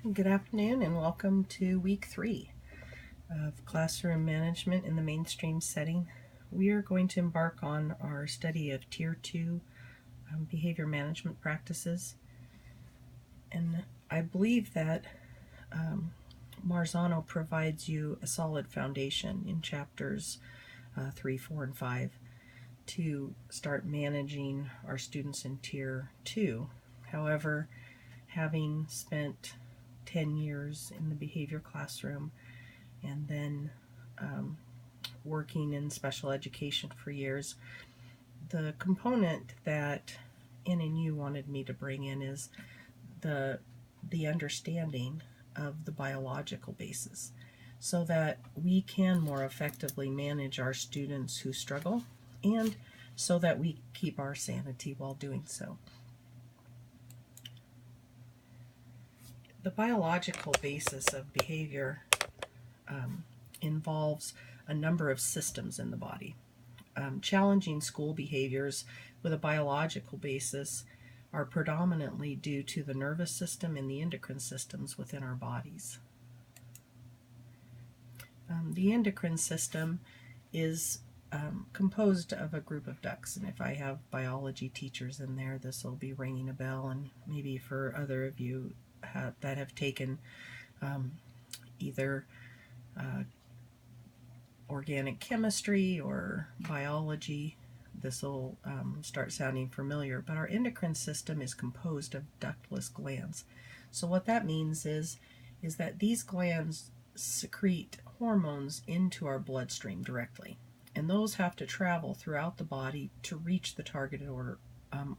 Good afternoon and welcome to week 3 of classroom management in the mainstream setting. We are going to embark on our study of Tier 2 behavior management practices. And I believe that Marzano provides you a solid foundation in chapters 3, 4, and 5 to start managing our students in Tier 2. However, having spent 10 years in the behavior classroom and then working in special education for years, the component that NNU wanted me to bring in is the understanding of the biological basis so that we can more effectively manage our students who struggle and so that we keep our sanity while doing so. The biological basis of behavior involves a number of systems in the body. Challenging school behaviors with a biological basis are predominantly due to the nervous system and the endocrine systems within our bodies. The endocrine system is composed of a group of ducts, and if I have biology teachers in there, this will be ringing a bell, and maybe for other of you that have taken either organic chemistry or biology, this will start sounding familiar, but our endocrine system is composed of ductless glands. So what that means is that these glands secrete hormones into our bloodstream directly, and those have to travel throughout the body to reach the targeted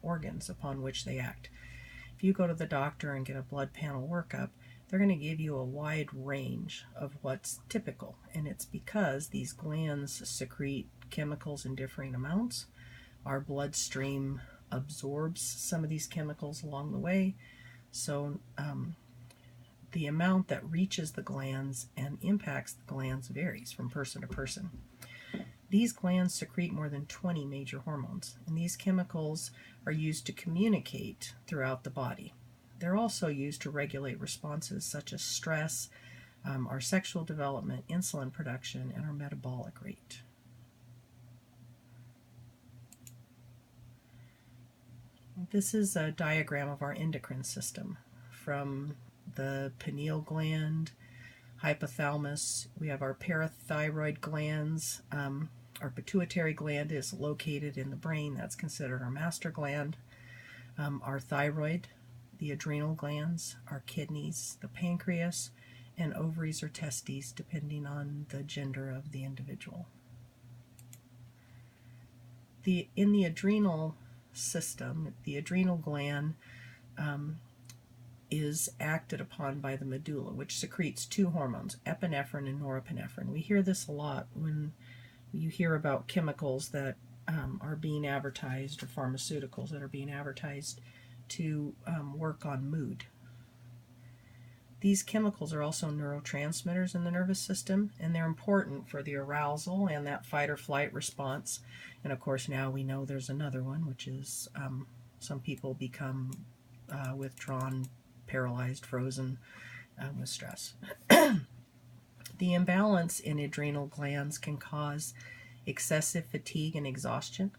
organs upon which they act. If you go to the doctor and get a blood panel workup, they're going to give you a wide range of what's typical, and it's because these glands secrete chemicals in differing amounts. Our bloodstream absorbs some of these chemicals along the way, so the amount that reaches the glands and impacts the glands varies from person to person. These glands secrete more than 20 major hormones, and these chemicals are used to communicate throughout the body. They're also used to regulate responses such as stress, our sexual development, insulin production, and our metabolic rate. This is a diagram of our endocrine system. From the pineal gland, hypothalamus, we have our parathyroid glands. Our pituitary gland is located in the brain. That's considered our master gland. Our thyroid, the adrenal glands, our kidneys, the pancreas, and ovaries or testes, depending on the gender of the individual. In the adrenal system, the adrenal gland is acted upon by the medulla, which secretes two hormones, epinephrine and norepinephrine. We hear this a lot when you hear about chemicals that are being advertised, or pharmaceuticals that are being advertised to work on mood. These chemicals are also neurotransmitters in the nervous system, and they're important for the arousal and that fight or flight response. And of course, now we know there's another one, which is some people become withdrawn, paralyzed, frozen with stress. The imbalance in adrenal glands can cause excessive fatigue and exhaustion.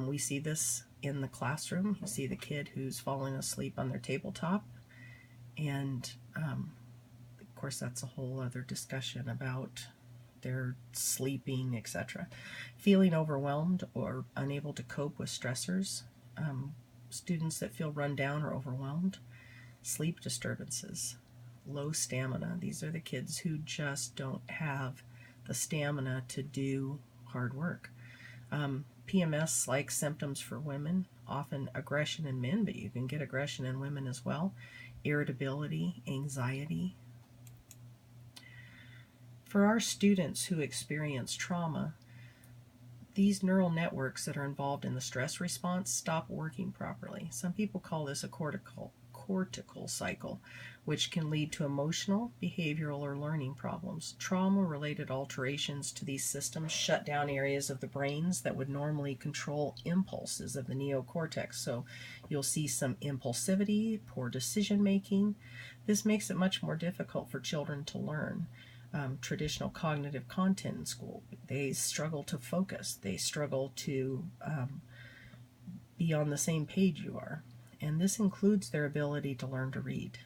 We see this in the classroom. You see the kid who's falling asleep on their tabletop, and of course that's a whole other discussion about their sleeping, etc. Feeling overwhelmed or unable to cope with stressors. Students that feel run down or overwhelmed. Sleep disturbances. Low stamina. These are the kids who just don't have the stamina to do hard work. PMS-like symptoms for women, often aggression in men, but you can get aggression in women as well. Irritability, anxiety. For our students who experience trauma, these neural networks that are involved in the stress response stop working properly. Some people call this a cortical cortical cycle, which can lead to emotional, behavioral, or learning problems. Trauma-related alterations to these systems shut down areas of the brains that would normally control impulses of the neocortex. So you'll see some impulsivity, poor decision-making. This makes it much more difficult for children to learn traditional cognitive content in school. They struggle to focus. They struggle to be on the same page you are. And this includes their ability to learn to read.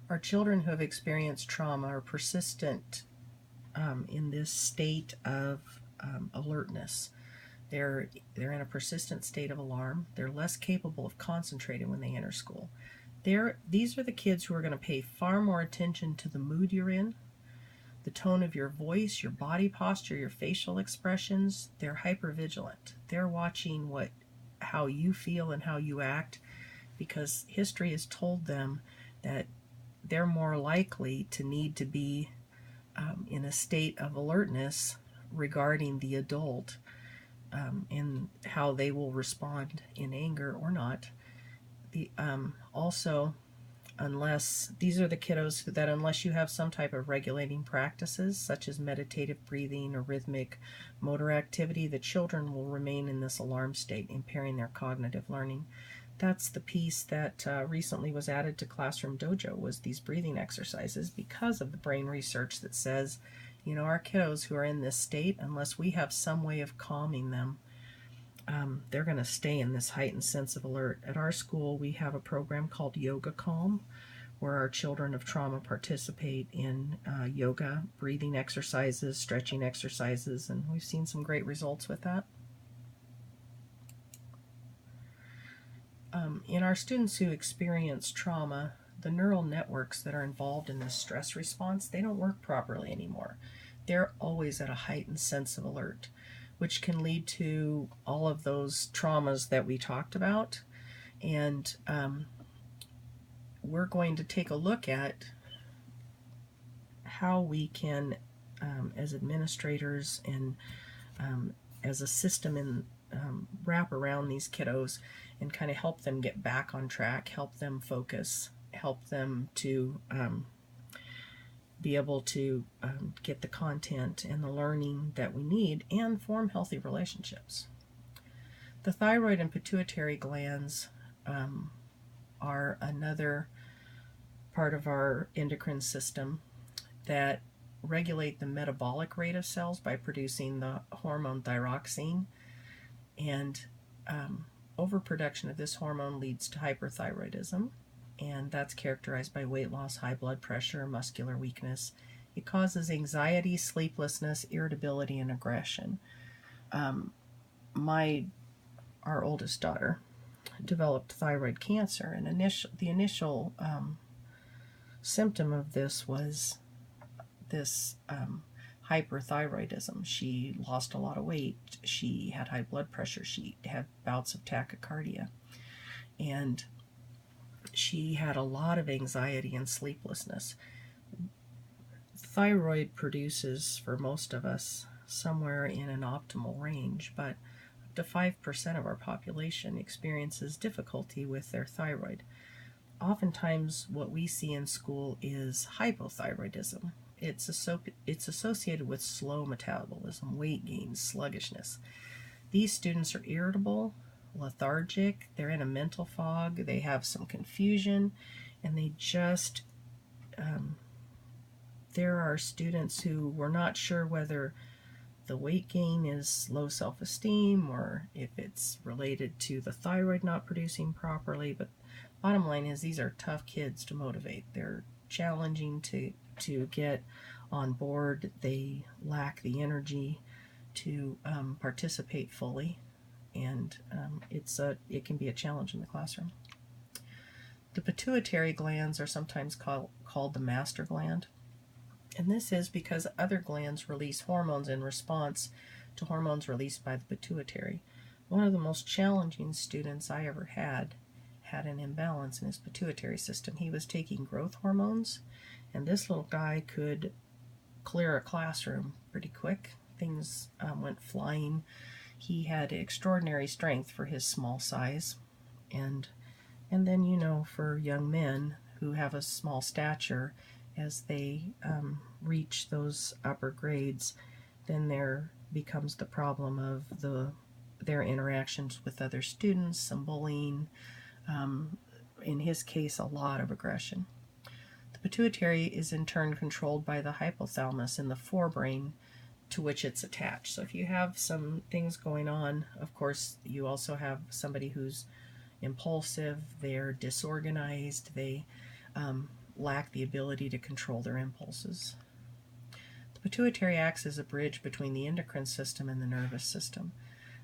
Our children who have experienced trauma are persistent in this state of alertness. They're in a persistent state of alarm. They're less capable of concentrating when they enter school. These are the kids who are going to pay far more attention to the mood you're in, the tone of your voice, your body posture, your facial expressions. They're hypervigilant. They're watching how you feel and how you act, because history has told them that they're more likely to need to be in a state of alertness regarding the adult and how they will respond in anger or not. Also, these are the kiddos that unless you have some type of regulating practices, such as meditative breathing or rhythmic motor activity, the children will remain in this alarm state, impairing their cognitive learning. That's the piece that recently was added to Classroom Dojo, was these breathing exercises, because of the brain research that says, our kiddos who are in this state, unless we have some way of calming them, they're going to stay in this heightened sense of alert. At our school, we have a program called Yoga Calm, where our children of trauma participate in yoga, breathing exercises, stretching exercises, and we've seen some great results with that. In our students who experience trauma, the neural networks that are involved in this stress response, they don't work properly anymore. They're always at a heightened sense of alert, which can lead to all of those traumas that we talked about. And we're going to take a look at how we can, as administrators and as a system, wrap around these kiddos and kind of help them get back on track, help them focus, help them to be able to get the content and the learning that we need and form healthy relationships. The thyroid and pituitary glands are another part of our endocrine system that regulate the metabolic rate of cells by producing the hormone thyroxine, and overproduction of this hormone leads to hyperthyroidism, and that's characterized by weight loss, high blood pressure, muscular weakness. It causes anxiety, sleeplessness, irritability, and aggression. Our oldest daughter developed thyroid cancer, and the initial symptom of this was this hyperthyroidism. She lost a lot of weight. She had high blood pressure. She had bouts of tachycardia. And she had a lot of anxiety and sleeplessness. Thyroid produces, for most of us, somewhere in an optimal range, but up to 5% of our population experiences difficulty with their thyroid. Oftentimes, what we see in school is hypothyroidism. It's associated with slow metabolism, weight gain, sluggishness. These students are irritable, lethargic, they're in a mental fog, they have some confusion, and they just, there are students who were not sure whether the weight gain is low self-esteem or if it's related to the thyroid not producing properly, but bottom line is these are tough kids to motivate. They're challenging to get on board. They lack the energy to participate fully, and it can be a challenge in the classroom. The pituitary glands are sometimes called the master gland, and this is because other glands release hormones in response to hormones released by the pituitary. One of the most challenging students I ever had an imbalance in his pituitary system. He was taking growth hormones, and this little guy could clear a classroom pretty quick. Things went flying. He had extraordinary strength for his small size, and then, you know, for young men who have a small stature, as they reach those upper grades, then there becomes the problem of their interactions with other students, some bullying, in his case, a lot of aggression. The pituitary is in turn controlled by the hypothalamus in the forebrain to which it's attached. So if you have some things going on, of course, you also have somebody who's impulsive, they're disorganized, they lack the ability to control their impulses. The pituitary acts as a bridge between the endocrine system and the nervous system.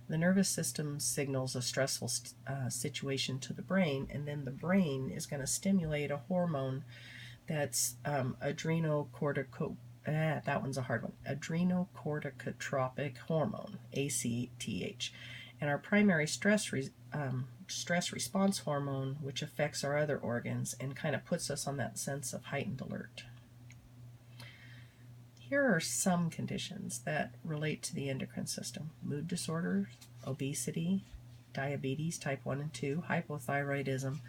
The nervous system signals a stressful situation to the brain, and then the brain is going to stimulate a hormone that's adrenocorticotropic hormone, ACTH. And our primary stress response hormone, which affects our other organs and kind of puts us on that sense of heightened alert. Here are some conditions that relate to the endocrine system: mood disorders, obesity, diabetes type 1 and 2, hypothyroidism,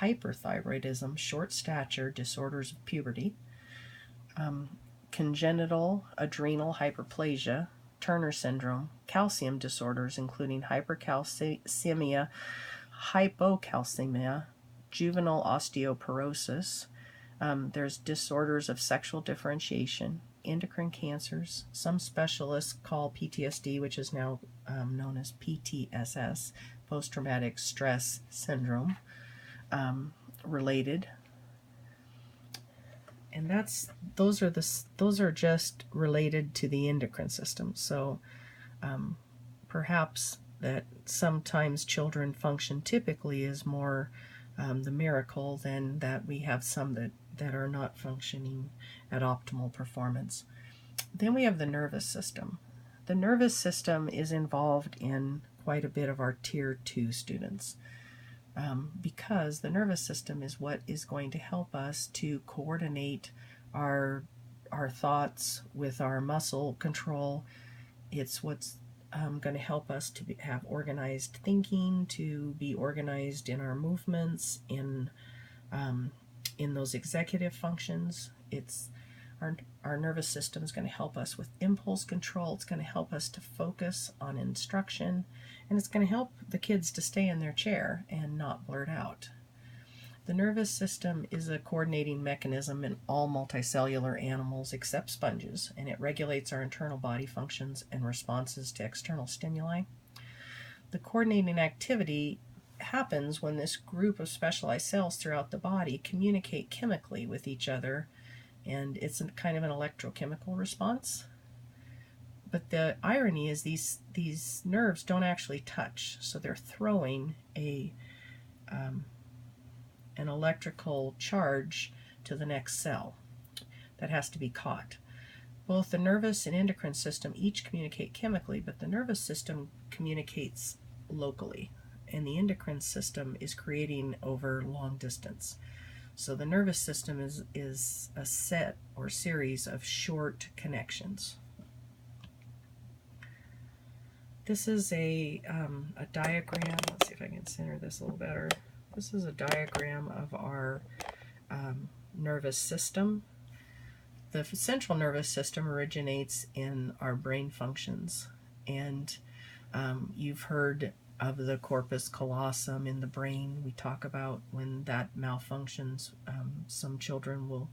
hyperthyroidism, short stature, disorders of puberty, congenital adrenal hyperplasia, Turner syndrome, calcium disorders including hypercalcemia, hypocalcemia, juvenile osteoporosis. There's disorders of sexual differentiation, endocrine cancers. Some specialists call PTSD, which is now known as PTSS, post-traumatic stress syndrome, related. And those are just related to the endocrine system. So perhaps that sometimes children function typically is more the miracle than that we have some that are not functioning at optimal performance. Then we have the nervous system. The nervous system is involved in quite a bit of our Tier 2 students. Because the nervous system is what is going to help us to coordinate our thoughts with our muscle control. It's what's going to help us to have organized thinking, to be organized in our movements, in those executive functions. It's our nervous system is going to help us with impulse control. It's going to help us to focus on instruction, and it's going to help the kids to stay in their chair and not blurt out. The nervous system is a coordinating mechanism in all multicellular animals except sponges, and it regulates our internal body functions and responses to external stimuli. The coordinating activity happens when this group of specialized cells throughout the body communicate chemically with each other, and it's kind of an electrochemical response. But the irony is these nerves don't actually touch, so they're throwing an electrical charge to the next cell that has to be caught. Both the nervous and endocrine system each communicate chemically, but the nervous system communicates locally, and the endocrine system is creating over long distance. So the nervous system is a set or series of short connections. This is a diagram. Let's see if I can center this a little better. This is a diagram of our nervous system. The central nervous system originates in our brain functions, and you've heard of the corpus callosum in the brain. We talk about when that malfunctions, some children will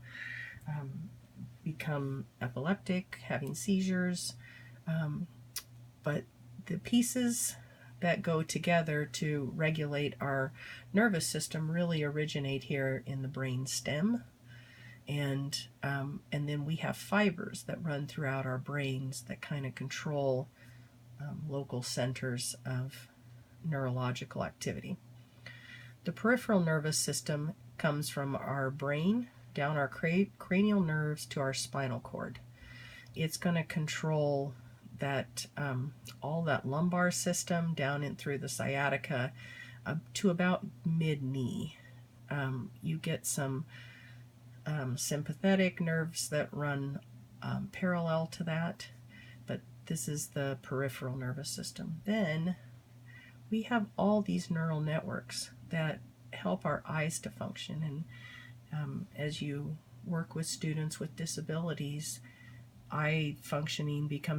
become epileptic, having seizures, but the pieces that go together to regulate our nervous system really originate here in the brain stem, and then we have fibers that run throughout our brains that kind of control local centers of neurological activity. The peripheral nervous system comes from our brain down our cranial nerves to our spinal cord. It's going to control that all that lumbar system down in through the sciatica to about mid-knee. You get some sympathetic nerves that run parallel to that, but this is the peripheral nervous system. Then we have all these neural networks that help our eyes to function. And as you work with students with disabilities, eye functioning becomes